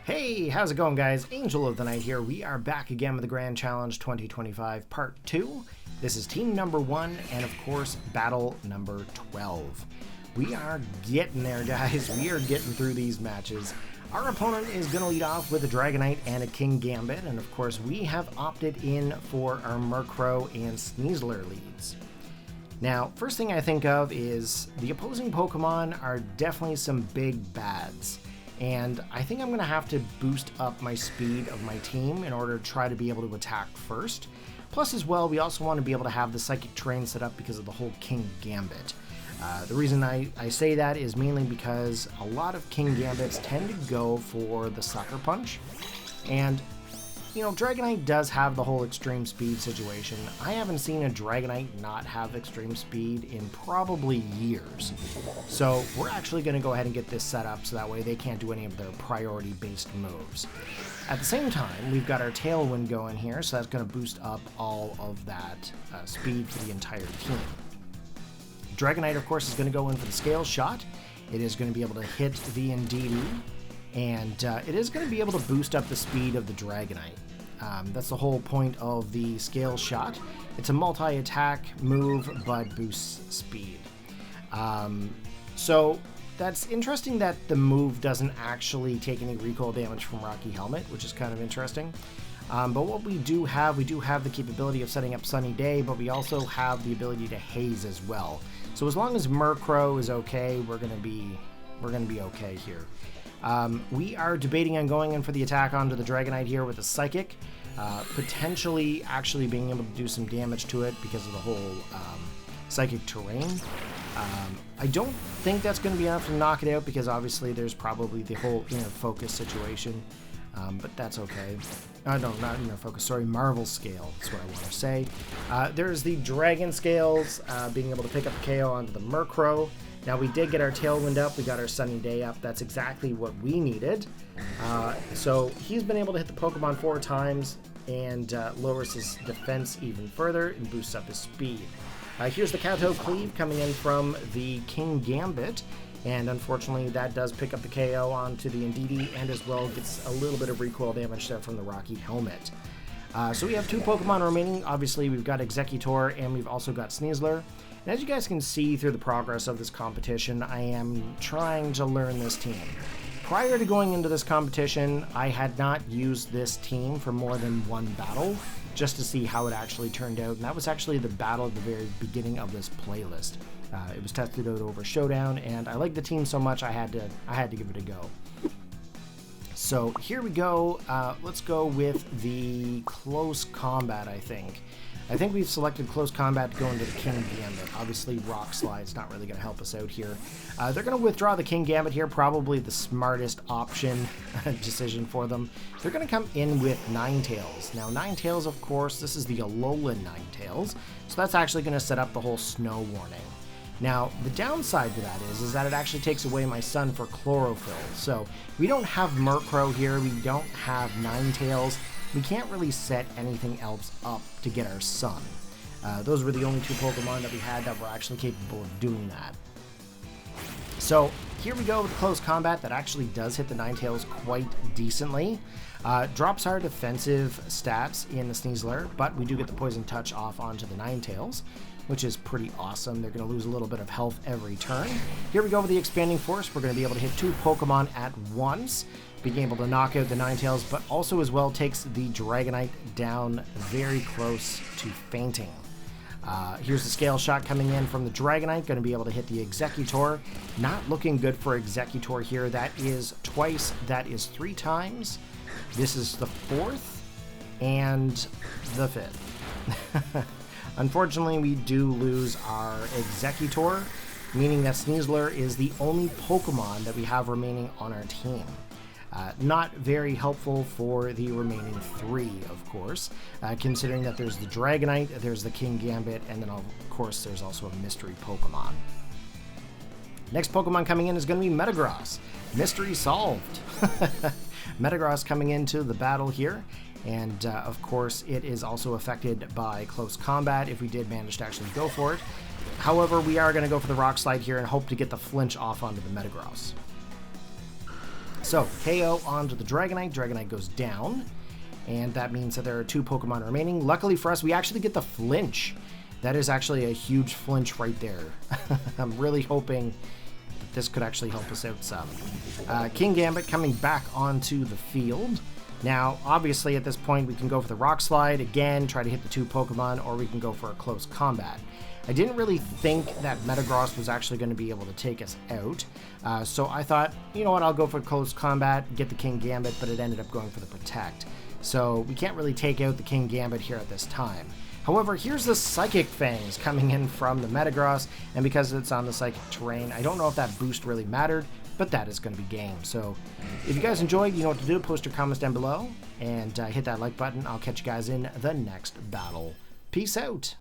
Hey, how's it going, guys? Angel of the Night here. We are back again with the Grand Challenge 2025 Part 2. This is team number 1 and, of course, battle number 12. We are getting there, guys. We are getting through these matches. Our opponent is going to lead off with a Dragonite and a King Gambit, and, of course, we have opted in for our Murkrow and Sneasler leads. Now, first thing I think of is the opposing Pokemon are definitely some big bads. And I think I'm going to have to boost up my speed of my team in order to try to be able to attack first. Plus, as well, we also want to be able to have the Psychic Terrain set up because of the whole King Gambit. The reason I say that is mainly because a lot of King Gambits tend to go for the Sucker Punch. And, you know, Dragonite does have the whole extreme speed situation. I haven't seen a Dragonite not have extreme speed in probably years. So we're actually going to go ahead and get this set up so that way they can't do any of their priority-based moves. At the same time, we've got our Tailwind going here, so that's going to boost up all of that speed for the entire team. Dragonite, of course, is going to go in for the Scale Shot. It is going to be able to hit the Indeedee, and it is going to be able to boost up the speed of the Dragonite. That's the whole point of the Scale Shot. It's a multi-attack move, but boosts speed. So that's interesting that the move doesn't actually take any recoil damage from Rocky Helmet, which is kind of interesting. But what we do have the capability of setting up Sunny Day, but we also have the ability to haze as well. So as long as Murkrow is okay, we're gonna be okay here. We are debating on going in for the attack onto the Dragonite here with a Psychic, potentially actually being able to do some damage to it because of the whole Psychic Terrain. I don't think that's going to be enough to knock it out because obviously there's probably the whole Inner Focus situation, but that's okay. No, not Inner Focus, sorry, Marvel Scale is what I want to say. There's the Dragon Scales, being able to pick up a KO onto the Murkrow. Now, we did get our Tailwind up, we got our Sunny Day up, that's exactly what we needed. So he's been able to hit the Pokemon 4 times and lowers his defense even further and boosts up his speed. Here's the Kato Cleave coming in from the King Gambit, and unfortunately that does pick up the KO onto the Indeedee and as well gets a little bit of recoil damage there from the Rocky Helmet. So we have 2 Pokemon remaining. Obviously, we've got Exeggutor and we've also got Sneasler. And as you guys can see through the progress of this competition, I am trying to learn this team. Prior to going into this competition, I had not used this team for more than one battle, just to see how it actually turned out. And that was actually the battle at the very beginning of this playlist. It was tested out over Showdown, and I liked the team so much I had to give it a go. So here we go. Let's go with the Close Combat, I think. I think we've selected Close Combat to go into the King Gambit. Obviously, Rock Slide's not really going to help us out here. They're going to withdraw the King Gambit here, probably the smartest option decision for them. They're going to come in with Ninetales. Now, Ninetales, of course, this is the Alolan Ninetales, so that's actually going to set up the whole Snow Warning. Now, the downside to that is that it actually takes away my Sun for Chlorophyll. So, we don't have Murkrow here, we don't have Ninetales. We can't really set anything else up to get our Sun. Those were the only 2 Pokemon that we had that were actually capable of doing that. So here we go with Close Combat that actually does hit the Ninetales quite decently. Drops our defensive stats in the Sneasler, but we do get the Poison Touch off onto the Ninetales, which is pretty awesome. They're going to lose a little bit of health every turn. Here we go with the Expanding Force. We're going to be able to hit 2 Pokemon at once, being able to knock out the Ninetales, but also as well takes the Dragonite down very close to fainting. Here's the Scale Shot coming in from the Dragonite, going to be able to hit the Exeggutor. Not looking good for Exeggutor here. That is twice, that is 3 times. This is the 4th and the 5th. Unfortunately, we do lose our Exeggutor, meaning that Sneasler is the only Pokemon that we have remaining on our team. Not very helpful for the remaining 3, of course, considering that there's the Dragonite, there's the King Gambit, and then, of course, there's also a Mystery Pokemon. Next Pokemon coming in is going to be Metagross. Mystery solved. Metagross coming into the battle here, and of course it is also affected by Close Combat if we did manage to actually go for it. However, we are going to go for the Rock Slide here and hope to get the flinch off onto the Metagross. So, KO onto the Dragonite. Dragonite goes down. And that means that there are 2 Pokemon remaining. Luckily for us, we actually get the flinch. That is actually a huge flinch right there. I'm really hoping that this could actually help us out some. King Gambit coming back onto the field. Now, obviously, at this point, we can go for the Rock Slide again, try to hit the 2 Pokemon, or we can go for a close combat. I didn't really think that Metagross was actually going to be able to take us out, so I thought, you know what, I'll go for close combat, get the King Gambit, but it ended up going for the Protect. So we can't really take out the King Gambit here at this time. However, here's the Psychic Fangs coming in from the Metagross, and because it's on the Psychic terrain, I don't know if that boost really mattered, but that is going to be game. So if you guys enjoyed, you know what to do. Post your comments down below, and hit that like button. I'll catch you guys in the next battle. Peace out.